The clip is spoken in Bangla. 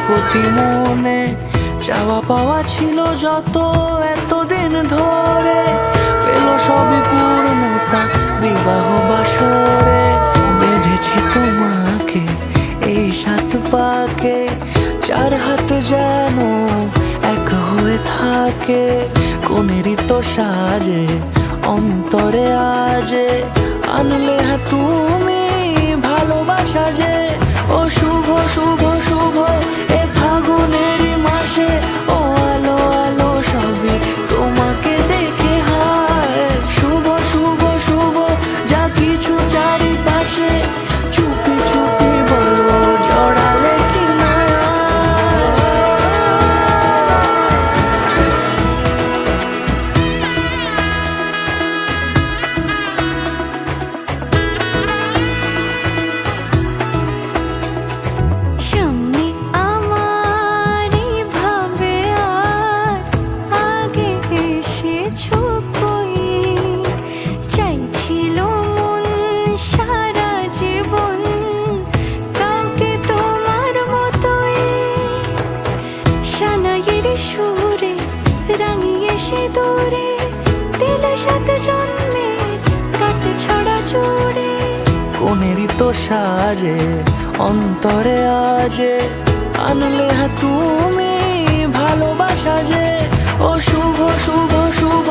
প্রতি মনে চাওয়া পাওয়া ছিল যত এতদিন ধরে, পেল সবই পূর্ণতা বিবাহ বাসরে। বেঁধেছি তোমাকে এই 7 পাকে, 4 হাত যেন এক হয়ে থাকে। কোনেরই তো সাজে অন্তরে আজে আনলে তুমি ভালোবাসা যে। ও শুভ শুভ শুভ এ ফাগুনেরই মাসে, ও আলো আলো সবই তোমাকে দেখে হায়। শুভ শুভ শুভ যা কিছু চারিপাশে, চুপি চুপি বলো জড়ালে কি না। সামনে আমার ভাবে আর আগে এসেছো কই, চাইছিল মন সারা জীবন কাউকে তোমার মতোই। সানাইয়ের সুরে রাঙিয়ে সে দূরে, দিলে 7 জন্মের কাট ছড়া জুড়ে। কোনেরই তো সাজে অন্তরে আজে আনলে তুমি ভালোবাসা যে। ও শুভ শুভ শুভ